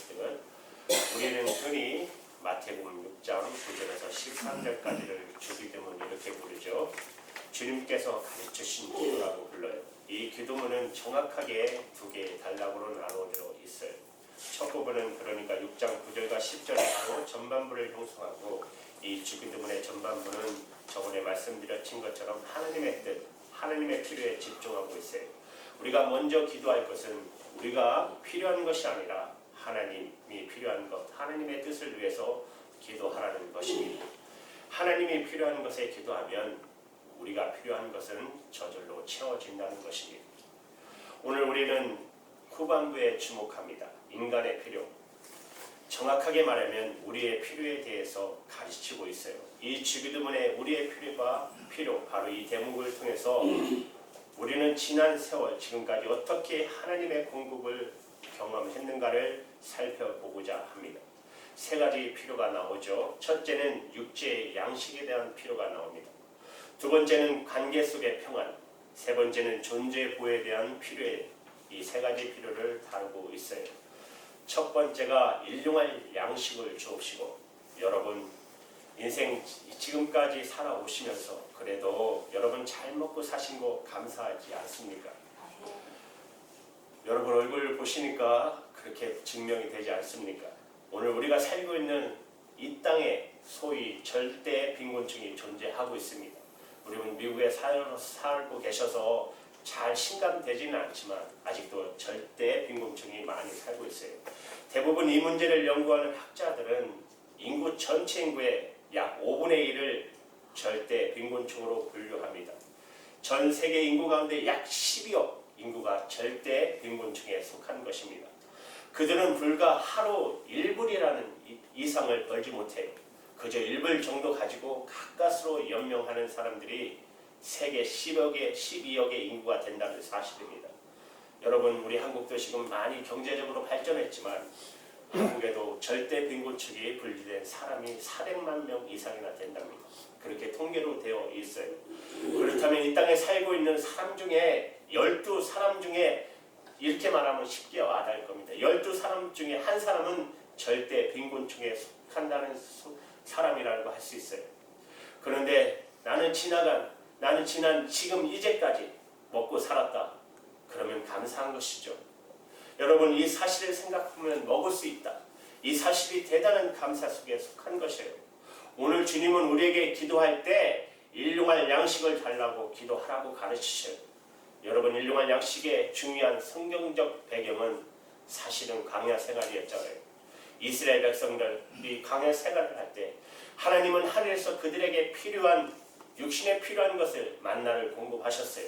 말씀은 우리는 흔히 마태복음 6장 9절에서 13절까지를 주기도문 이렇게 부르죠. 주님께서 가르치신 기도라고 불러요. 이 기도문은 정확하게 두 개의 단락으로 나눠져 있어요. 첫 부분은 그러니까 6장 9절과 10절로 전반부를 형성하고, 이 주기도문의 전반부는 저번에 말씀드린 것처럼 하나님의 뜻, 하나님의 필요에 집중하고 있어요. 우리가 먼저 기도할 것은 우리가 필요한 것이 아니라 하나님이 필요한 것, 하나님의 뜻을 위해서 기도하라는 것입니다. 하나님이 필요한 것에 기도하면 우리가 필요한 것은 저절로 채워진다는 것입니다. 오늘 우리는 후반부에 주목합니다. 인간의 필요. 정확하게 말하면 우리의 필요에 대해서 가르치고 있어요. 이 주기도문의 우리의 필요, 바로 이 대목을 통해서 우리는 지난 세월 지금까지 어떻게 하나님의 공급을 경험했는가를 살펴보고자 합니다. 세 가지 필요가 나오죠. 첫째는 육체의 양식에 대한 필요가 나옵니다. 두 번째는 관계 속의 평안, 세 번째는 존재 보호에 대한 필요에, 이 세 가지 필요를 다루고 있어요. 첫 번째가 일용할 양식을 주옵시고, 여러분 인생 지금까지 살아오시면서 그래도 여러분 잘 먹고 사신 거 감사하지 않습니까? 여러분 얼굴 보시니까 그렇게 증명이 되지 않습니까? 오늘 우리가 살고 있는 이 땅에 소위 절대 빈곤층이 존재하고 있습니다. 우리는 미국에 살고 계셔서 잘 실감되지는 않지만 아직도 절대 빈곤층이 많이 살고 있어요. 대부분 이 문제를 연구하는 학자들은 인구 전체 인구의 약 5분의 1을 절대 빈곤층으로 분류합니다. 전 세계 인구 가운데 약 12억 인구가 절대 빈곤층에 속한 것입니다. 그들은 불과 하루 1불이라는 이상을 벌지 못해요. 그저 1불 정도 가지고 가까스로 연명하는 사람들이 세계 12억의 인구가 된다는 사실입니다. 여러분, 우리 한국도 지금 많이 경제적으로 발전했지만 한국에도 절대 빈곤층이 분리된 사람이 400만 명 이상이나 된답니다. 그렇게 통계로 되어 있어요. 그렇다면 이 땅에 살고 있는 사람 중에 12사람 중에, 이렇게 말하면 쉽게 와닿을 겁니다. 12사람 중에 한 사람은 절대 빈곤층에 속한다는 사람이라고 할 수 있어요. 그런데 나는 지금 이제까지 먹고 살았다. 그러면 감사한 것이죠. 여러분, 이 사실을 생각하면 먹을 수 있다. 이 사실이 대단한 감사 속에 속한 것이에요. 오늘 주님은 우리에게 기도할 때 일용할 양식을 달라고 기도하라고 가르치셔요. 여러분, 일용할 양식의 중요한 성경적 배경은 사실은 광야 생활이었잖아요. 이스라엘 백성들이 광야 생활을 할 때 하나님은 하늘에서 그들에게 필요한, 육신에 필요한 것을 만나를 공급하셨어요.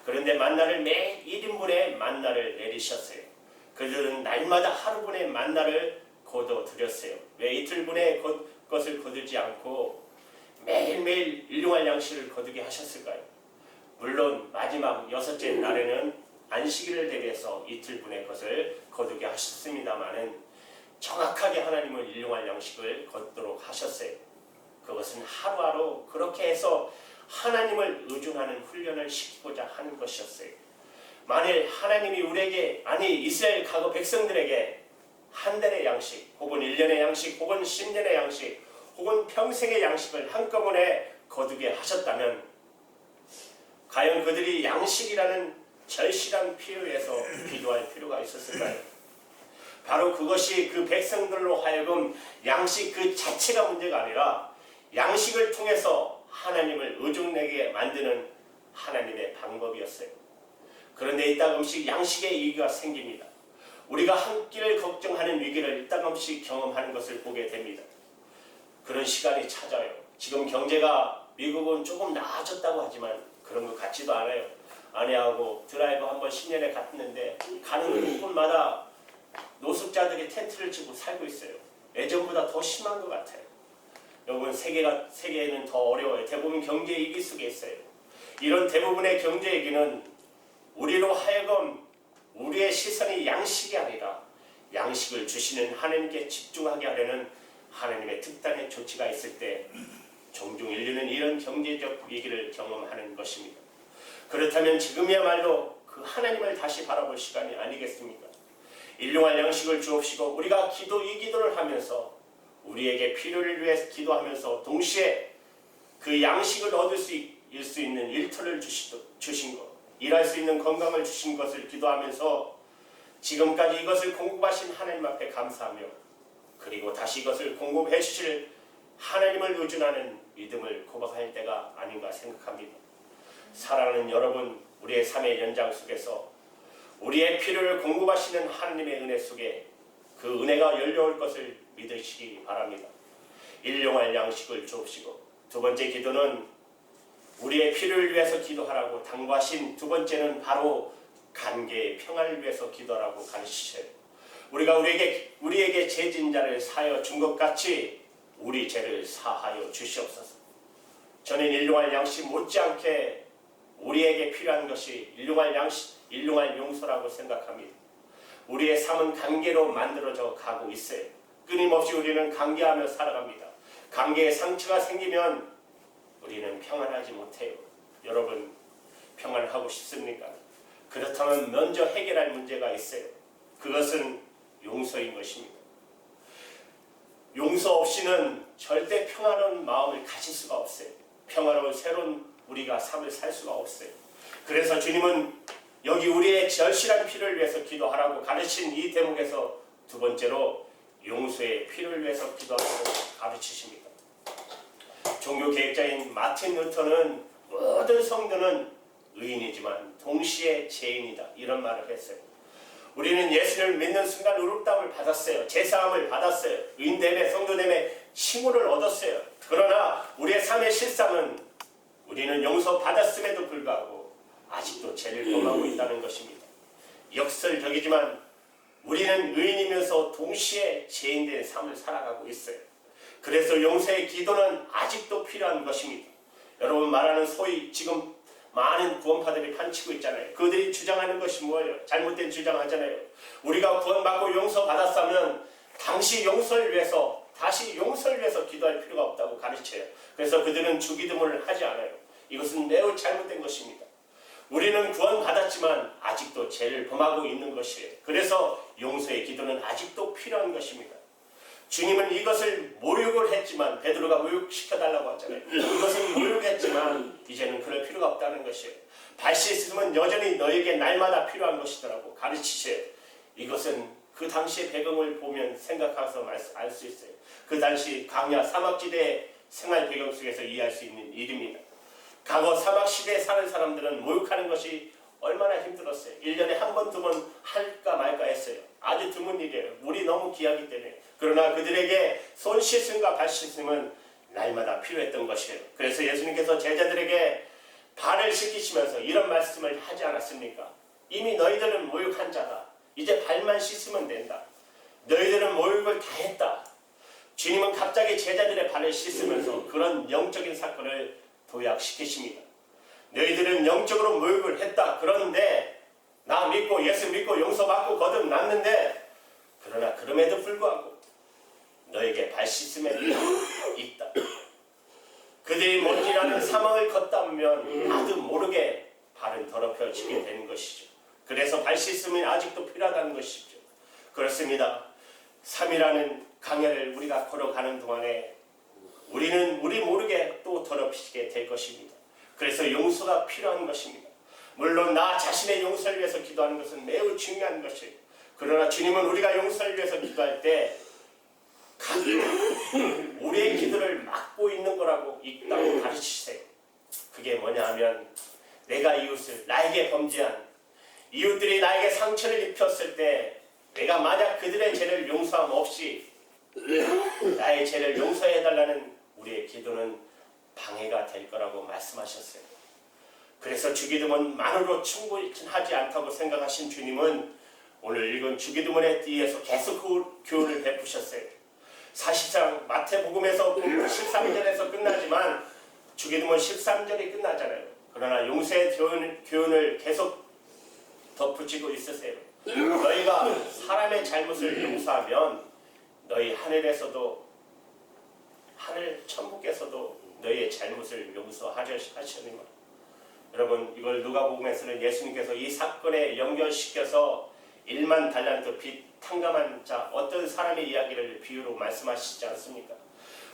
그런데 만나를 매일 1인분의 만나를 내리셨어요. 그들은 날마다 하루분의 만나를 거둬들였어요. 왜 이틀분의 것을 거두지 않고 매일매일 일용할 양식을 거두게 하셨을까요? 물론 마지막 6째 날에는 안식일을 대비해서 이틀분의 것을 거두게 하셨습니다마는 정확하게 하나님은 일용할 양식을 걷도록 하셨어요. 그것은 하루하루 그렇게 해서 하나님을 의존하는 훈련을 시키고자 하는 것이었어요. 만일 하나님이 우리에게, 아니 이스라엘 과거 백성들에게 한 달의 양식, 혹은 1년의 양식, 혹은 10년의 양식, 혹은 평생의 양식을 한꺼번에 거두게 하셨다면 과연 그들이 양식이라는 절실한 필요에서 기도할 필요가 있었을까요? 바로 그것이 그 백성들로 하여금 양식 그 자체가 문제가 아니라 양식을 통해서 하나님을 의존하게 만드는 하나님의 방법이었어요. 그런데 이따금씩 양식의 위기가 생깁니다. 우리가 한 끼를 걱정하는 위기를 이따금씩 경험하는 것을 보게 됩니다. 그런 시간이 찾아요. 지금 경제가 미국은 조금 나아졌다고 하지만 그런 것 같지도 않아요. 아내하고 드라이브 한번 10년에 갔는데 가는 곳마다 노숙자들이 텐트를 치고 살고 있어요. 예전보다 더 심한 것 같아요. 여러분, 세계에는 더 어려워요. 대부분 경제 위기 속에 있어요. 이런 대부분의 경제 위기는 우리로 하여금 우리의 시선이 양식이 아니라 양식을 주시는 하나님께 집중하게 하려는 하나님의 특단의 조치가 있을 때 종종 인류는 이런 경제적 위기를 경험하는 것입니다. 그렇다면 지금이야말로 그 하나님을 다시 바라볼 시간이 아니겠습니까? 일용할 양식을 주옵시고 우리가 이 기도를 하면서 우리에게 필요를 위해 기도하면서 동시에 그 양식을 얻을 수 있는 일터를 주신 것, 일할 수 있는 건강을 주신 것을 기도하면서 지금까지 이것을 공급하신 하나님 앞에 감사하며 그리고 다시 이것을 공급해 주실 하나님을 의존하는 믿음을 고백할 때가 아닌가 생각합니다. 사랑하는 여러분, 우리의 삶의 연장 속에서 우리의 필요를 공급하시는 하나님의 은혜 속에 그 은혜가 열려올 것을 믿으시기 바랍니다. 일용할 양식을 주옵시고 두 번째 기도는 우리의 필요를 위해서 기도하라고 당부하신 두 번째는 바로 관계의 평안을 위해서 기도하라고 가르치셔요. 우리가 우리에게 죄진 자를 사하여 준 것 같이 우리 죄를 사하여 주시옵소서. 저는 일용할 양식 못지않게 우리에게 필요한 것이 일용할 용서라고 생각합니다. 우리의 삶은 관계로 만들어져 가고 있어요. 끊임없이 우리는 관계하며 살아갑니다. 관계에 상처가 생기면 우리는 평안하지 못해요. 여러분, 평안하고 싶습니까? 그렇다면 먼저 해결할 문제가 있어요. 그것은 용서인 것입니다. 용서 없이는 절대 평안한 마음을 가질 수가 없어요. 평안한 새로운 우리가 삶을 살 수가 없어요. 그래서 주님은 여기 우리의 절실한 필요를 위해서 기도하라고 가르친 이 대목에서 두 번째로 용서의 필요를 위해서 기도하라고 가르치십니다. 종교 개혁자인 마틴 루터는 모든 성도는 의인이지만 동시에 죄인이다 이런 말을 했어요. 우리는 예수를 믿는 순간 의롭다움을 받았어요. 제사함을 받았어요. 의인됨에 성도됨에 칭호를 얻었어요. 그러나 우리의 삶의 실상은 우리는 용서받았음에도 불구하고 아직도 죄를 범하고 있다는 것입니다. 역설적이지만 우리는 의인이면서 동시에 죄인된 삶을 살아가고 있어요. 그래서 용서의 기도는 아직도 필요한 것입니다. 여러분 말하는 소위 지금 많은 구원파들이 판치고 있잖아요. 그들이 주장하는 것이 뭐예요? 잘못된 주장하잖아요. 우리가 구원받고 용서받았다면 다시 용서를 위해서 기도할 필요가 없다고 가르쳐요. 그래서 그들은 주기도문을 하지 않아요. 이것은 매우 잘못된 것입니다. 우리는 구원받았지만 아직도 죄를 범하고 있는 것이에요. 그래서 용서의 기도는 아직도 필요한 것입니다. 주님은 이것을 모욕을 했지만 베드로가 모욕시켜달라고 하잖아요. 이것은 모욕했지만 이제는 그럴 필요가 없다는 것이에요. 발 씻음은 여전히 너에게 날마다 필요한 것이더라고 가르치셔요. 이것은 그 당시의 배경을 보면 생각해서 알 수 있어요. 그 당시 광야 사막지대의 생활 배경 속에서 이해할 수 있는 일입니다. 과거 사막시대에 사는 사람들은 모욕하는 것이 얼마나 힘들었어요. 1년에 한 번, 두 번 할까 말까 했어요. 아주 드문 일이에요. 물이 너무 귀하기 때문에. 그러나 그들에게 손 씻음과 발 씻음은 날마다 필요했던 것이에요. 그래서 예수님께서 제자들에게 발을 씻기시면서 이런 말씀을 하지 않았습니까? 이미 너희들은 모욕한 자다. 이제 발만 씻으면 된다. 너희들은 모욕을 다 했다. 주님은 갑자기 제자들의 발을 씻으면서 그런 영적인 사건을 도약시키십니다. 너희들은 영적으로 모욕을 했다. 그런데 나 믿고 예수 믿고 용서받고 거듭났는데 그러나 그럼에도 불구하고 너에게 발 씻음에 있다. 그들이 못지않은 사망을 걷다면 나도 모르게 발은 더럽혀지게 되는 것이죠. 그래서 발 씻음이 아직도 필요하다는 것이죠. 그렇습니다. 3이라는 강야를 우리가 걸어가는 동안에 우리는 우리 모르게 또 더럽히게 될 것입니다. 그래서 용서가 필요한 것입니다. 물론 나 자신의 용서를 위해서 기도하는 것은 매우 중요한 것이에요. 그러나 주님은 우리가 용서를 위해서 기도할 때 우리의 기도를 막고 있는 거라고 있다고 가르치세요. 그게 뭐냐 하면 내가 이웃을 나에게 범죄한 이웃들이 나에게 상처를 입혔을 때 내가 만약 그들의 죄를 용서함 없이 나의 죄를 용서해달라는 우리의 기도는 방해가 될 거라고 말씀하셨어요. 그래서 주기도문 만으로 충분하지 않다고 생각하신 주님은 오늘 읽은 주기도문에 의해서 계속 그 교훈을 베푸셨어요. 사실상 마태복음에서 13절에서 끝나지만 주기도문 13절이 끝나잖아요. 그러나 용서의 교훈을 계속 덧붙이고 있으세요. 너희가 사람의 잘못을 용서하면 너희 하늘에서도 하늘 천국에서도 너희의 잘못을 용서하시니라. 여러분 이걸 누가복음에서는 예수님께서 이 사건에 연결시켜서 1만 달란트 빚 탕감한 자 어떤 사람의 이야기를 비유로 말씀하시지 않습니까?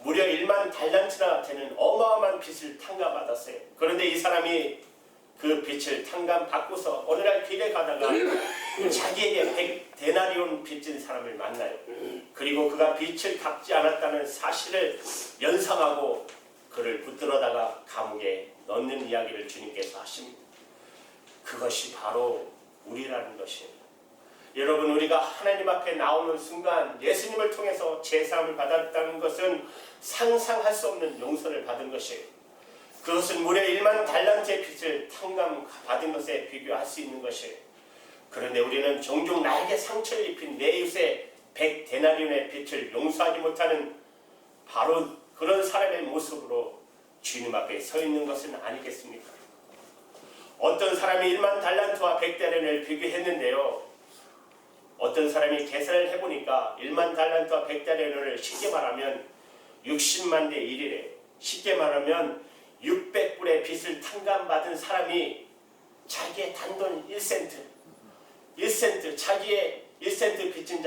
무려 1만 달란트나 되는 어마어마한 빚을 탕감받았어요. 그런데 이 사람이 그 빚을 탕감받고서 어느 날 길에 가다가 자기에게 100데나리온 빚진 사람을 만나요. 그리고 그가 빚을 갚지 않았다는 사실을 연상하고 그를 붙들어다가 감옥에 넣는 이야기를 주님께서 하십니다. 그것이 바로 우리라는 것이에요. 여러분, 우리가 하나님 앞에 나오는 순간 예수님을 통해서 제사함을 받았다는 것은 상상할 수 없는 용서를 받은 것이에요. 그것은 무려 1만 달란트의 빚을 탕감받은 것에 비교할 수 있는 것이에요. 그런데 우리는 종종 나에게 상처를 입힌 내 이웃의 100데나리온의 빚을 용서하지 못하는 바로 그런 사람의 모습으로 주님 앞에 서 있는 것은 아니겠습니까? 어떤 사람이 1만 달란트와 100데나리온을 비교했는데요. 어떤 사람이 계산을 해보니까 1만 달란트와 100데나리온을 쉽게 말하면 60만 대 1이래요. 쉽게 말하면 600불의 빚을 탕감받은 사람이 자기의 단돈 1센트 자기의 1센트 빚진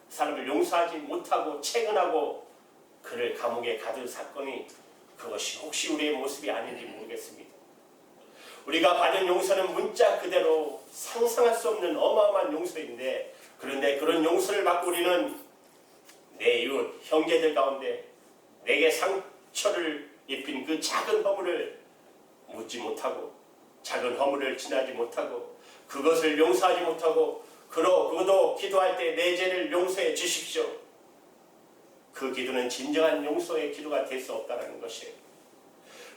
사람을 용서하지 못하고 채근하고 그를 감옥에 가둔 사건이 그것이 혹시 우리의 모습이 아닌지 모르겠습니다. 우리가 받은 용서는 문자 그대로 상상할 수 없는 어마어마한 용서인데, 그런데 그런 용서를 받고 우리는 내 이웃 형제들 가운데 내게 상처를 입힌 그 작은 허물을 묻지 못하고 작은 허물을 지나지 못하고 그것을 용서하지 못하고 그도 기도할 때 내 죄를 용서해 주십시오. 그 기도는 진정한 용서의 기도가 될 수 없다는 것이에요.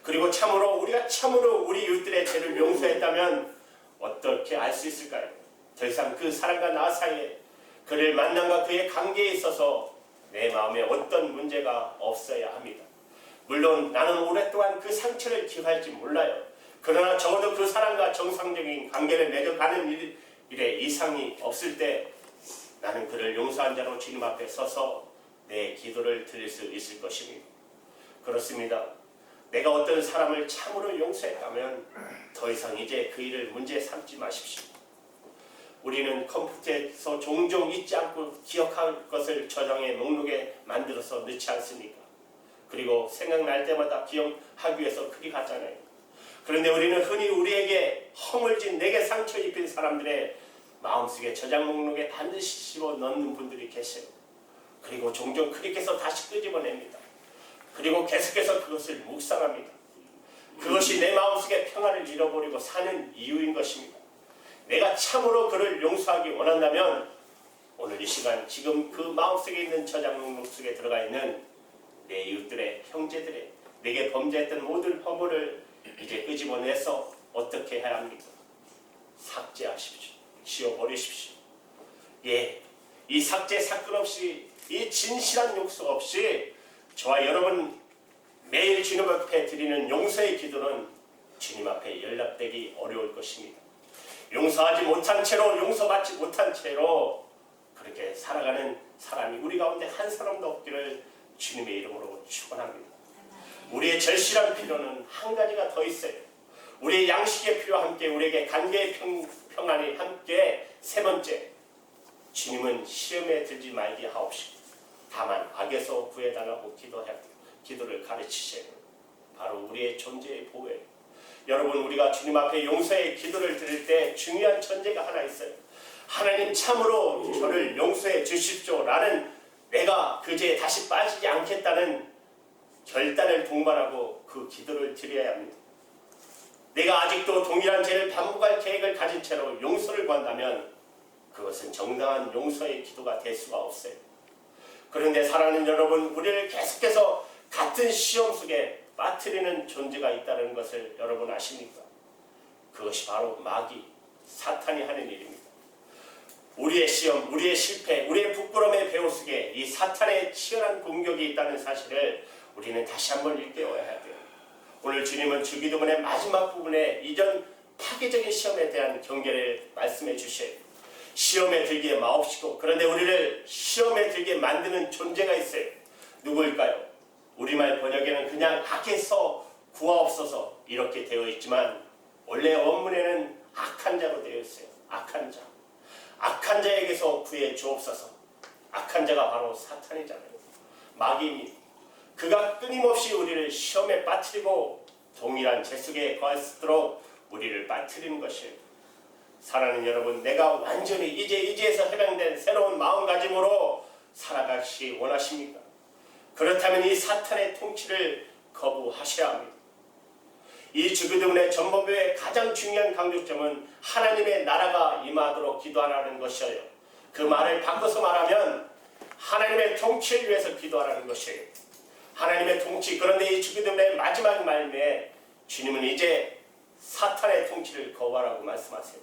그리고 우리가 참으로 우리 이웃들의 죄를 용서했다면 어떻게 알 수 있을까요? 더 이상 그 사람과 나 사이에 그를 만남과 그의 관계에 있어서 내 마음에 어떤 문제가 없어야 합니다. 물론 나는 오랫동안 그 상처를 기억할지 몰라요. 그러나 적어도 그 사람과 정상적인 관계를 맺어가는 일에 이상이 없을 때 나는 그를 용서한 자로 주님 앞에 서서 내 기도를 드릴 수 있을 것입니다. 그렇습니다. 내가 어떤 사람을 참으로 용서했다면 더 이상 이제 그 일을 문제 삼지 마십시오. 우리는 컴퓨터에서 종종 잊지 않고 기억할 것을 저장해 목록에 만들어서 넣지 않습니까? 그리고 생각날 때마다 기억하기 위해서 클릭하잖아요. 그런데 우리는 흔히 우리에게 허물진 내게 상처 입힌 사람들의 마음속에 저장 목록에 반드시 집어넣는 분들이 계세요. 그리고 종종 클릭해서 다시 끄집어냅니다. 그리고 계속해서 그것을 묵상합니다. 그것이 내 마음속에 평안을 잃어버리고 사는 이유인 것입니다. 내가 참으로 그를 용서하기 원한다면 오늘 이 시간 지금 그 마음속에 있는 저장 목록 속에 들어가 있는 내 이웃들의 형제들의 내게 범죄했던 모든 허물을 이제 끄집어내서 어떻게 해야 합니까? 삭제하십시오. 지워버리십시오. 이 삭제 사건 없이 이 진실한 용서 없이 저와 여러분 매일 주님 앞에 드리는 용서의 기도는 주님 앞에 연락되기 어려울 것입니다. 용서하지 못한 채로 용서받지 못한 채로 그렇게 살아가는 사람이 우리 가운데 한 사람도 없기를 주님의 이름으로 축원합니다. 우리의 절실한 필요는 한 가지가 더 있어요. 우리의 양식의 필요와 함께 우리에게 관계의 평안이 함께 세 번째, 주님은 시험에 들지 말게 하옵시고 다만 악에서 구해달라고 기도를 가르치세요. 바로 우리의 존재의 보호예요. 여러분, 우리가 주님 앞에 용서의 기도를 드릴 때 중요한 전제가 하나 있어요. 하나님 참으로 저를 용서해 주십시오 라는 내가 그 죄에 다시 빠지지 않겠다는 결단을 동반하고 그 기도를 드려야 합니다. 내가 아직도 동일한 죄를 반복할 계획을 가진 채로 용서를 구한다면 그것은 정당한 용서의 기도가 될 수가 없어요. 그런데 사랑하는 여러분, 우리를 계속해서 같은 시험 속에 빠뜨리는 존재가 있다는 것을 여러분 아십니까? 그것이 바로 마귀, 사탄이 하는 일입니다. 우리의 시험, 우리의 실패, 우리의 부끄러움의 배후 속에 이 사탄의 치열한 공격이 있다는 사실을 우리는 다시 한번 일깨워야 돼요. 오늘 주님은 주기도문의 마지막 부분에 이전 파괴적인 시험에 대한 경계를 말씀해 주셔요. 시험에 들게 마옵시고, 그런데 우리를 시험에 들게 만드는 존재가 있어요. 누구일까요? 우리말 번역에는 그냥 악에서 구하옵소서 이렇게 되어 있지만 원래 원문에는 악한 자로 되어 있어요. 악한 자. 악한 자에게서 구해 주옵소서. 악한 자가 바로 사탄이잖아요. 마귀입니다. 그가 끊임없이 우리를 시험에 빠뜨리고 동일한 죄속에 거하도록 우리를 빠뜨리는 것이에요. 사랑하는 여러분, 내가 완전히 이제에서 해방된 새로운 마음가짐으로 살아가시 원하십니까? 그렇다면 이 사탄의 통치를 거부하셔야 합니다. 이 주기도문의 전범교의 가장 중요한 강조점은 하나님의 나라가 임하도록 기도하라는 것이에요. 그 말을 바꿔서 말하면 하나님의 통치를 위해서 기도하라는 것이에요. 하나님의 통치. 그런데 이 주기도문의 마지막 말씀에 주님은 이제 사탄의 통치를 거부하라고 말씀하세요.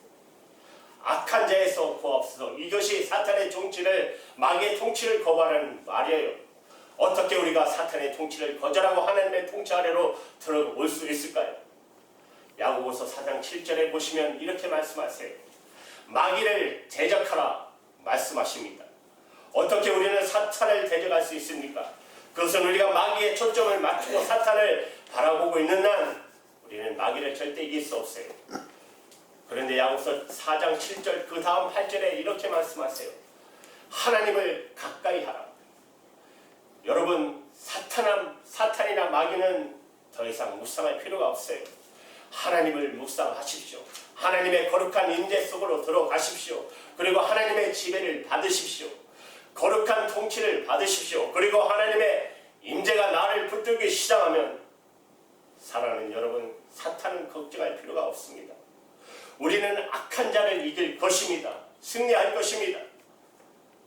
악한 자에서 구하옵소서. 이것이 사탄의 통치를, 마귀의 통치를 거부하는 말이에요. 어떻게 우리가 사탄의 통치를 거절하고 하나님의 통치 아래로 들어올 수 있을까요? 야고보서 4장 7절에 보시면 이렇게 말씀하세요. 마귀를 대적하라 말씀하십니다. 어떻게 우리는 사탄을 대적할 수 있습니까? 그것은 우리가 마귀의 초점을 맞추고 사탄을 바라보고 있는 한 우리는 마귀를 절대 이길 수 없어요. 그런데 야고보서 4장 7절 그 다음 8절에 이렇게 말씀하세요. 하나님을 가까이 하라. 여러분, 사탄이나 마귀는 더 이상 묵상할 필요가 없어요. 하나님을 묵상하십시오. 하나님의 거룩한 임재 속으로 들어가십시오. 그리고 하나님의 지배를 받으십시오. 거룩한 통치를 받으십시오. 그리고 하나님의 임재가 나를 붙들기 시작하면 사랑하는 여러분, 사탄은 걱정할 필요가 없습니다. 우리는 악한 자를 이길 것입니다. 승리할 것입니다.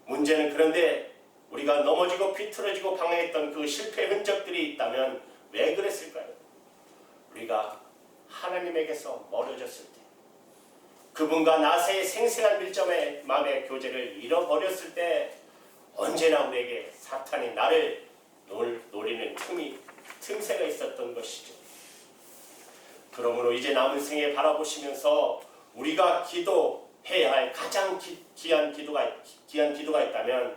문제는 그런데 우리가 넘어지고 비틀어지고 방황했던 그 실패 흔적들이 있다면 왜 그랬을까요? 우리가 하나님에게서 멀어졌을 때, 그분과 나사의 생생한 밀점의 마음의 교제를 잃어버렸을 때 언제나 우리에게 사탄이 나를 노리는 틈새가 있었던 것이죠. 그러므로 이제 남은 생에 바라보시면서 우리가 기도해야 할 가장 귀한 기도가 있다면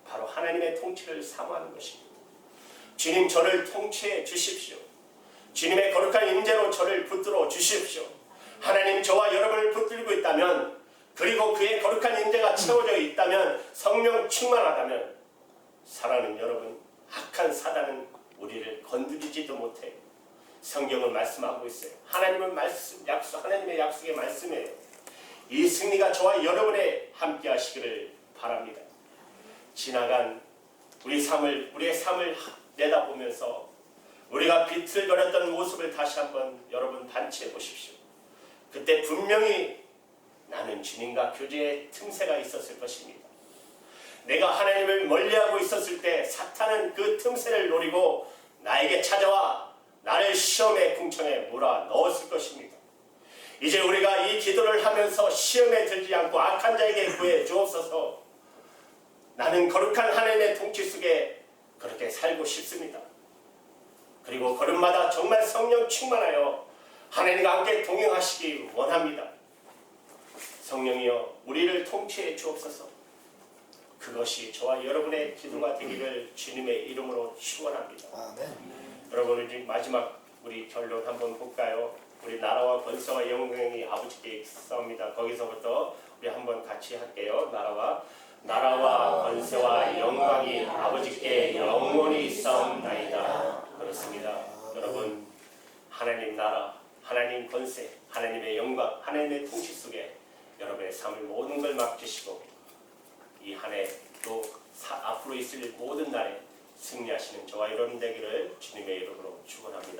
바로 하나님의 통치를 사모하는 것입니다. 주님, 저를 통치해 주십시오. 주님의 거룩한 임재로 저를 붙들어 주십시오. 하나님, 저와 여러분을 붙들고 있다면, 그리고 그의 거룩한 임재가 채워져 있다면, 성령 충만하다면 사랑하는 여러분, 악한 사단은 우리를 건드리지도 못해요. 성경은 말씀하고 있어요. 하나님의 약속의 말씀이에요. 이 승리가 저와 여러분의 함께 하시기를 바랍니다. 지나간 우리의 삶을 내다보면서 우리가 비틀거렸던 모습을 다시 한번 여러분 반추해 보십시오. 그때 분명히 나는 주님과 교제의 틈새가 있었을 것입니다. 내가 하나님을 멀리하고 있었을 때 사탄은 그 틈새를 노리고 나에게 찾아와 나를 시험의 궁창에 몰아 넣었을 것입니다. 이제 우리가 이 기도를 하면서 시험에 들지 않고 악한 자에게 구해 주옵소서. 나는 거룩한 하나님의 통치 속에 그렇게 살고 싶습니다. 그리고 걸음마다 정말 성령 충만하여 하나님과 함께 동행하시기 원합니다. 성령이여, 우리를 통치해 주옵소서. 그것이 저와 여러분의 기도가 되기를 주님의 이름으로 축원합니다. 아멘. 여러분, 이제 마지막 우리 결론 한번 볼까요? 우리 나라와 권세와 영광이 아버지께 있사옵니다. 거기서부터 우리 한번 같이 할게요. 나라와 권세와 영광이 아버지께 영원히 있사옵나이다. 그렇습니다. 여러분, 하나님 나라, 하나님 권세, 하나님의 영광, 하나님의 통치 속에 여러분의 삶을 모든 걸 맡기시고 이 한 해 또 앞으로 있을 모든 날에 승리하시는 저와 여러분 되기를 주님의 이름으로 축원합니다.